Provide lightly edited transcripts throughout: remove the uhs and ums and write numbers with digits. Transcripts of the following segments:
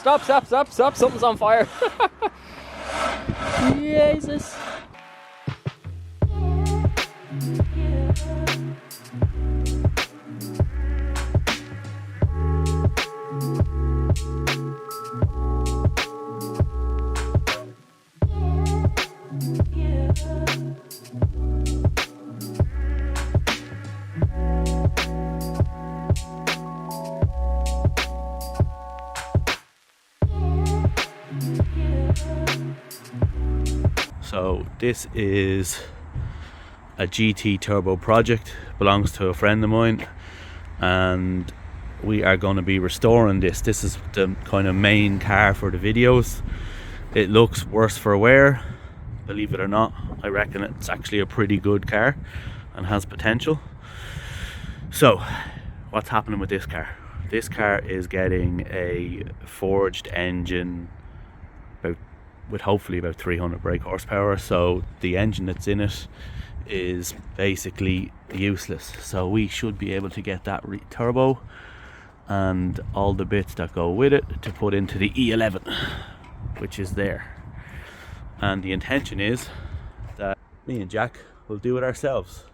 stop, something's on fire. Jesus. So this is a GT turbo project, belongs to a friend of mine, and we are going to be restoring this. This is the kind of main car for the videos. It looks worse for wear, believe it or not. I reckon it's actually a pretty good car and has potential. So what's happening with this car? This car is getting a forged engine with hopefully about 300 brake horsepower, so the engine that's in it is basically useless. So we should be able to get that turbo and all the bits that go with it to put into the E11, which is there. And the intention is that me and Jack will do it ourselves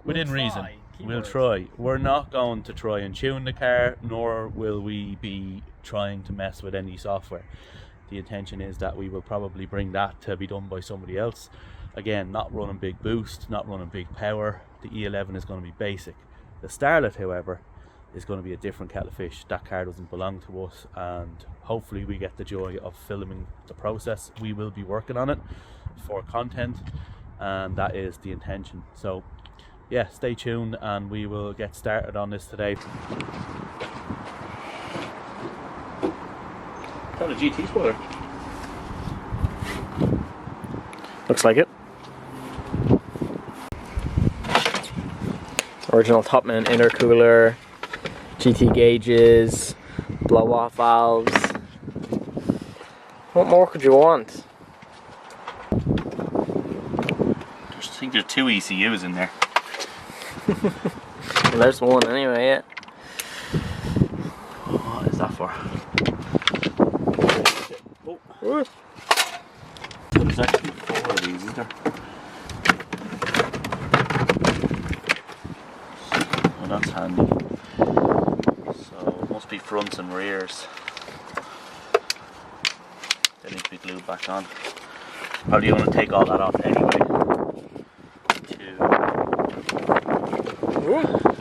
within reason. We'll try. We're not going to try and tune the car, nor will we be trying to mess with any software. The intention is that we will probably bring that to be done by somebody else. Again, not running big boost, not running big power. The E11 is going to be basic. The Starlet, however, is going to be a different kettle of fish. That car doesn't belong to us, and hopefully we get the joy of filming the process. We will be working on it for content, and that is the intention. So yeah, stay tuned and we will get started on this today. Got a GT spoiler. Looks like it. Original top mount intercooler, GT gauges, blow off valves. What more could you want? I think there's 2 ECUs in there. Well, there's one anyway, yeah. What is that for? Oh. So there's actually 4 of these, is there? Oh, that's handy. So it must be fronts and rears. They need to be glued back on. Probably want to take all that off anyway.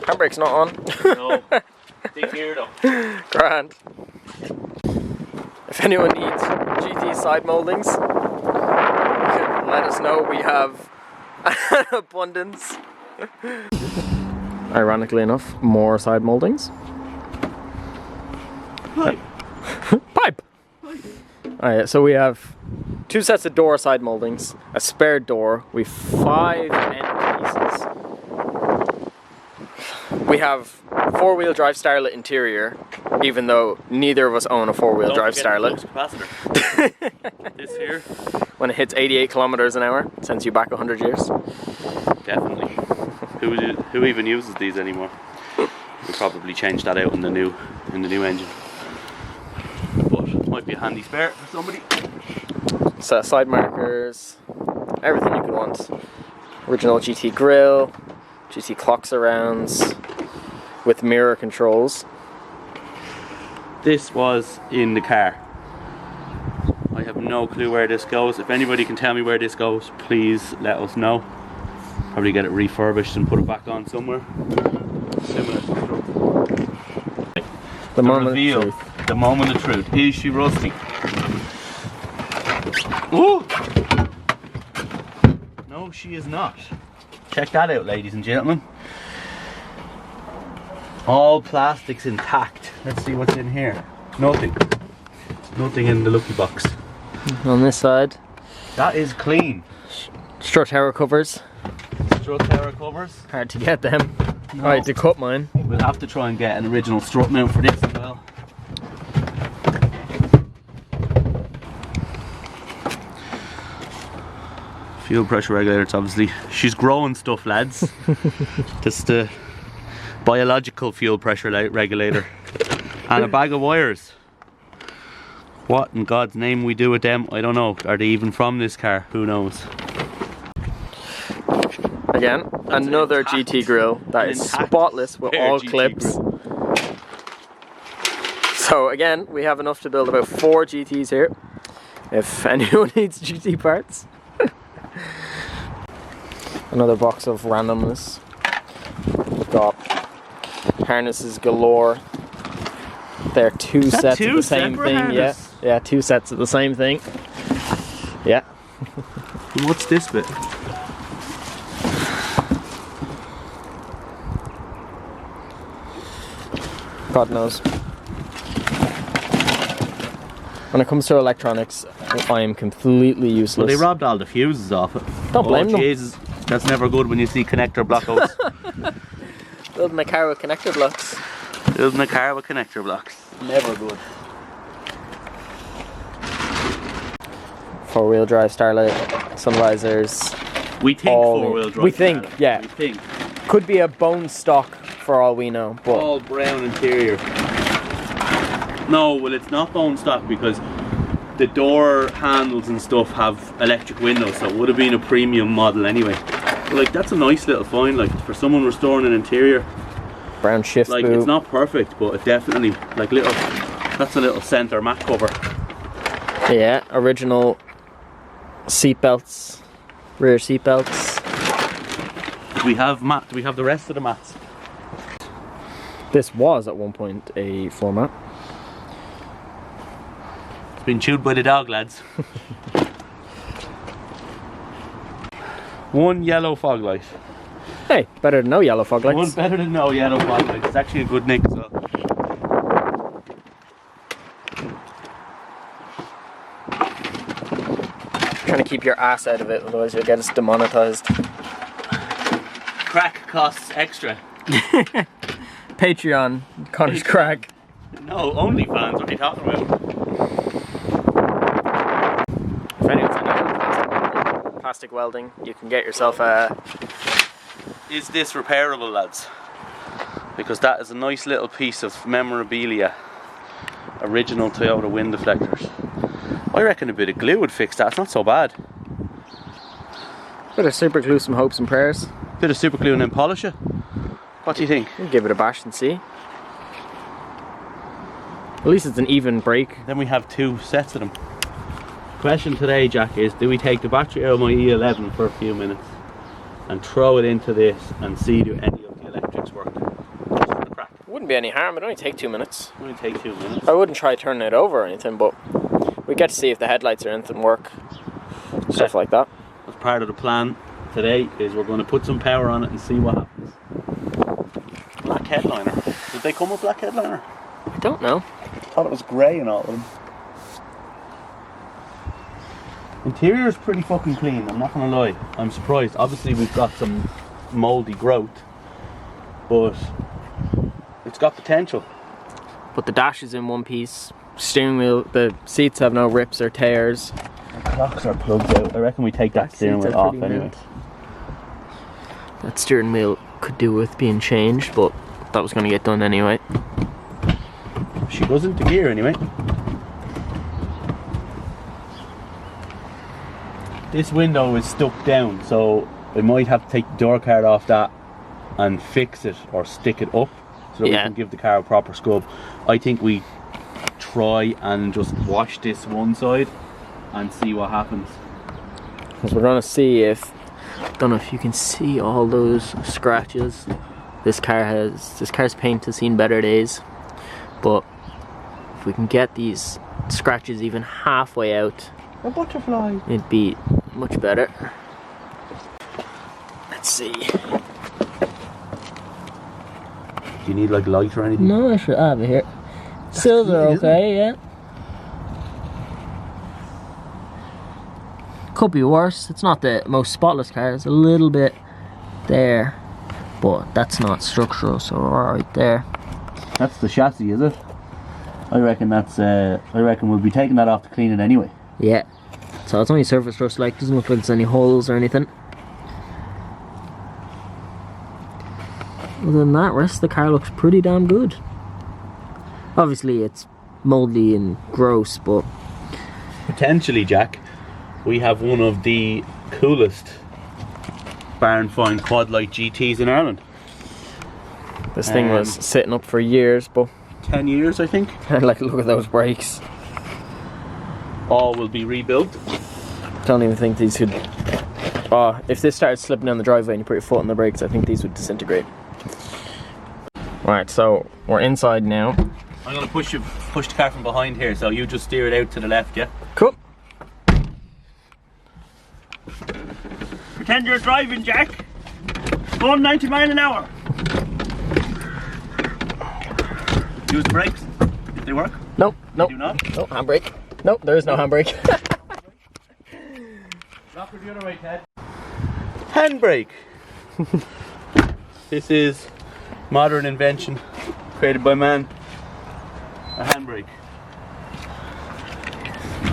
Handbrake's not on. No, dig here though. Grand. If anyone needs GT side moldings, let us know. We have an abundance. Ironically enough, more side moldings. Pipe. Pipe. Alright, so we have 2 sets of door side moldings, a spare door, we've 5 end pieces. We have 4-wheel drive Starlet interior, even though neither of us own a 4-wheel drive Starlet. This here. When it hits 88 kilometers an hour, it sends you back 100 years. Definitely. Who even uses these anymore? We'll probably change that out in the new engine. But might be a handy spare for somebody. So side markers, everything you could want. Original GT grille, GT clock surrounds with mirror controls. This was in the car. I have no clue where this goes. If anybody can tell me where this goes, please let us know. Probably get it refurbished and put it back on somewhere. Similar to the reveal, the moment of truth. Is she rusty? Ooh! No, she is not. Check that out, ladies and gentlemen. All plastics intact. Let's see what's in here. Nothing. Nothing in the lucky box. On this side. That is clean. Strut tower covers. Strut tower covers. Hard to get them. No. Alright, to cut mine. We'll have to try and get an original strut mount for this as well. Fuel pressure regulator, it's obviously, she's growing stuff, lads. Just a biological fuel pressure regulator. And a bag of wires. What in God's name we do with them, I don't know. Are they even from this car? Who knows? Again, another GT grill that is spotless with all GT clips. grill. So again, we have enough to build about 4 GTs here. If anyone needs GT parts. Another box of randomness. We've got harnesses galore. They're 2 sets of the same thing. Harness? Yeah, 2 sets of the same thing. Yeah. What's this bit? God knows. When it comes to electronics, I am completely useless. Well, they robbed all the fuses off it. Don't blame them. Jesus, that's never good when you see connector blockouts. Building a car with connector blocks. Building a car with connector blocks. Never good. 4-wheel drive Starlet, sun visors. We think all 4-wheel drive. We think, yeah. We think. Could be a bone stock for all we know. But All brown interior. No, well it's not bone stock because the door handles and stuff have electric windows, so it would have been a premium model anyway. But like that's a nice little find, like for someone restoring an interior. brown shift Like boot. it's not perfect, but it definitely like little. That's a little center mat cover. Yeah, original seat belts, rear seat belts. Do we have mat? Do we have the rest of the mats? This was at one point a floor mat. It's been chewed by the dog, lads. One yellow fog light. Hey, better than no yellow fog lights. One better than no yellow fog light. It's actually a good nick as well. Trying to keep your ass out of it, otherwise you'll get us demonetized. Crack costs extra. Patreon, Connor's crack. No, OnlyFans, what are you talking about? If anyone's into plastic welding, you can get yourself a... Is this repairable, lads? Because that is a nice little piece of memorabilia. Original Toyota wind deflectors. I reckon a bit of glue would fix that, it's not so bad. Bit of super glue, some hopes and prayers. Bit of super glue and then polish it. What do you think? We'll give it a bash and see. At least it's an even break. Then we have two sets of them. Question today, Jack, is do we take the battery out of my E11 for a few minutes and throw it into this and see do any of the electrics work? Just for the crack. Wouldn't be any harm, it'd only take 2 minutes. It only take 2 minutes. I wouldn't try turning it over or anything, but we get to see if the headlights or anything work. Stuff like that. As part of the plan today is we're going to put some power on it and see what happens. Black headliner. Did they come with black headliner? I don't know. I thought it was grey and all of them. Interior is pretty fucking clean, I'm not gonna lie. I'm surprised. Obviously we've got some mouldy growth, but it's got potential. But the dash is in one piece. Steering wheel, the seats have no rips or tears. The clocks are plugged out. I reckon we take that steering wheel off anyway. That steering wheel could do with being changed, but that was going to get done anyway. She goes into gear anyway. This window is stuck down, so I might have to take the door card off that and fix it or stick it up so that we can give the car a proper scrub. I think we try and just wash this one side and see what happens. Because we're going to see if, don't know if you can see all those scratches. This car's paint has seen better days, but if we can get these scratches even halfway out, A butterfly. it'd be much better. Let's see. Do you need like light or anything? No, I should have it here. Silver, okay, yeah. Could be worse. It's not the most spotless car. It's a little bit there, but that's not structural, so we're alright there. That's the chassis, is it? I reckon that's. I reckon we'll be taking that off to clean it anyway. Yeah. So it's only surface rust, like doesn't look like there's any holes or anything. Other than that, rest of the car looks pretty damn good. Obviously it's mouldy and gross, but potentially, Jack, we have one of the coolest barn find quad light GTs in Ireland. This thing was sitting up for years, but 10 years, I think. like, look at those brakes. All will be rebuilt. Don't even think these could. Oh, if this started slipping down the driveway and you put your foot on the brakes, I think these would disintegrate. Right, so we're inside now. I'm gonna push the car from behind here, so you just steer it out to the left, yeah? Cool. Pretend you're driving, Jack. Going 90 miles an hour. Use the brakes. Did they work? Nope, nope. Do not? No handbrake. Nope, there is no handbrake. Lock her the other way, Ted. Handbrake. This is modern invention created by man. A handbrake.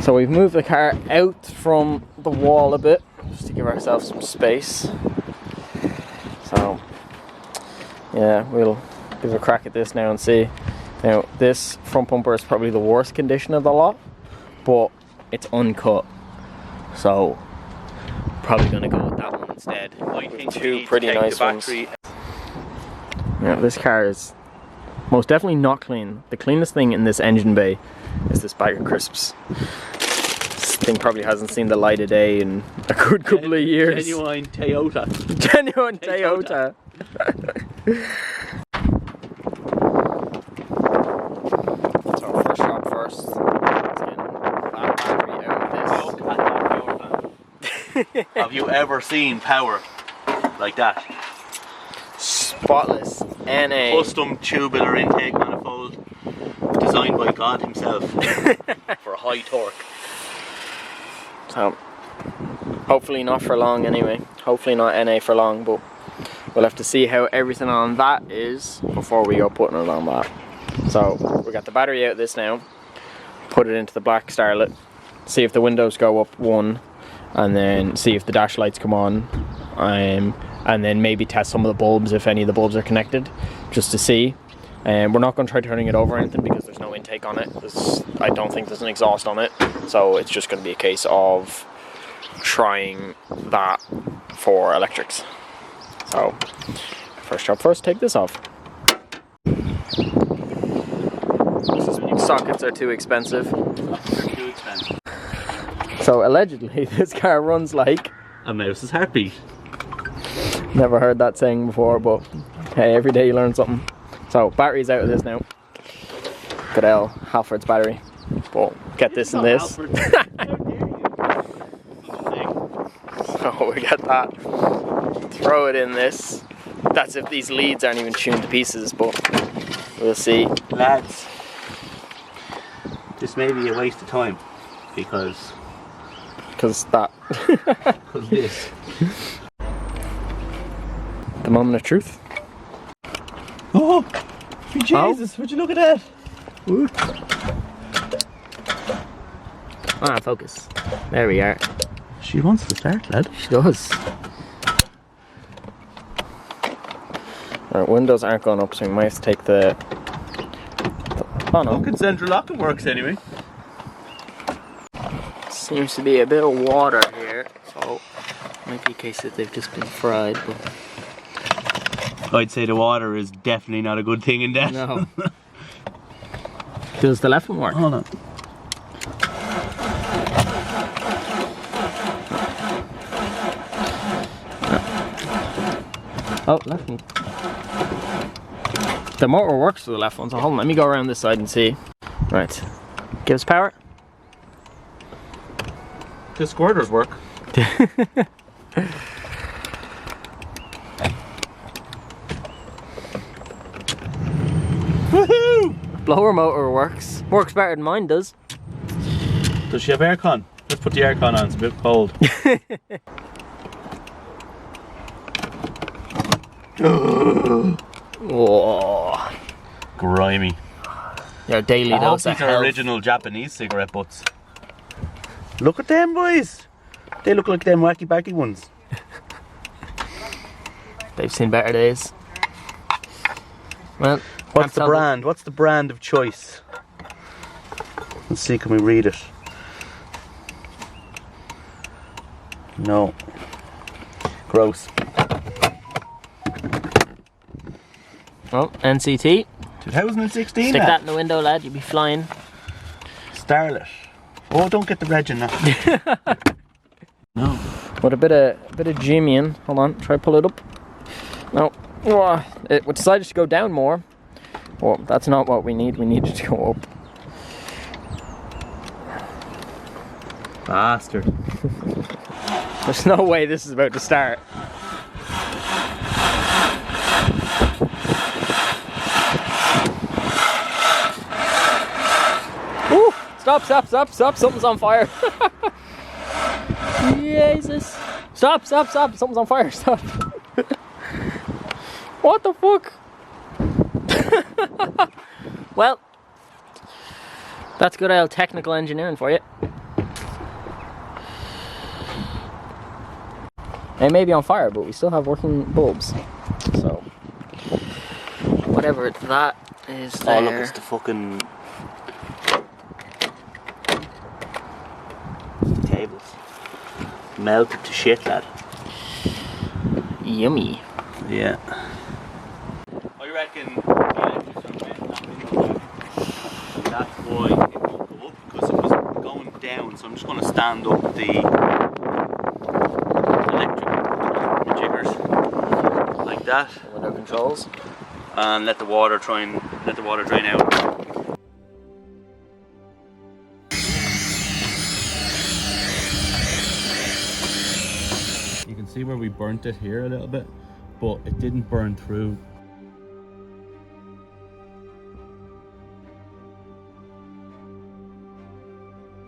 So we've moved the car out from the wall a bit, just to give ourselves some space. So, yeah, we'll give a crack at this now and see. Now, this front bumper is probably the worst condition of the lot, but it's uncut. So, probably going to go with that one instead. I think two pretty nice ones. Yeah, this car is most definitely not clean. The cleanest thing in this engine bay is this bag of crisps. This thing probably hasn't seen the light of day in a good couple of years. Genuine Toyota. Genuine Toyota. So first shot first. Let's get that battery out of this. Have you ever seen power like that? Spotless NA. Custom tubular intake manifold designed by God himself for high torque. So, hopefully not for long anyway. Hopefully not NA for long, but we'll have to see how everything on that is before we go putting it on that. So, we got the battery out of this now. Put it into the black Starlet. See if the windows go up one, and then see if the dash lights come on. And then maybe test some of the bulbs if any of the bulbs are connected, just to see. And we're not going to try turning it over or anything because there's no intake on it. I don't think there's an exhaust on it, so it's just going to be a case of trying that for electrics. So first job first, take this off. Sockets are too expensive. They're too expensive. So allegedly this car runs like a mouse's heartbeat. Never heard that saying before, but hey, every day you learn something. So battery's out of this now. Good L, Halford's battery. But get this and this. So we get that. Throw it in this. That's if these leads aren't even tuned to pieces, but we'll see. Lads, this may be a waste of time because that. Because this. The moment of truth. Oh, Jesus! Would you look at that? Ooh. Ah, focus. There we are. She wants to start, lad. She does. Our windows aren't going up, so we might have to take the oh no. Fucking central locking works anyway. Seems to be a bit of water here, so might be a case that they've just been fried, but I'd say the water is definitely not a good thing in that. no. Does the left one work? Hold on. Oh, left one. The motor works for the left one, so hold on, let me go around this side and see. Right. Give us power. The squirters work. Woohoo! Blower motor works. Works better than mine does. Does she have aircon? Let's put the aircon on, it's a bit cold. Oh. Grimy. Your daily dose of these are original Japanese cigarette butts. Look at them, boys. They look like them wacky backy ones. They've seen better days. Well, what's the brand? What's the brand of choice? Let's see, can we read it? No. Gross. Oh, NCT. 2016. Stick that in the window, lad. You'll be flying. Starlet. Oh, don't get the reg in that. No. With a bit of Jimmy in. Hold on, try to pull it up. No. Oh, it decided to go down more. Well, that's not what we need. We need it to go up. Bastard. There's no way this is about to start. Woo! Stop, stop, stop, stop. Something's on fire. Jesus. Stop, stop, stop. Something's on fire. Stop. What the fuck? Well, that's good old technical engineering for you. It may be on fire, but we still have working bulbs. So, whatever that is there. Oh, look, it's the fucking cables. Melted to shit, lad. Yummy. Yeah. I reckon the electrics are meant and that's why it won't go up, because it was going down. So I'm just going to stand up the electric jiggers like that. Window controls. And let the water drain out. You can see where we burnt it here a little bit, but it didn't burn through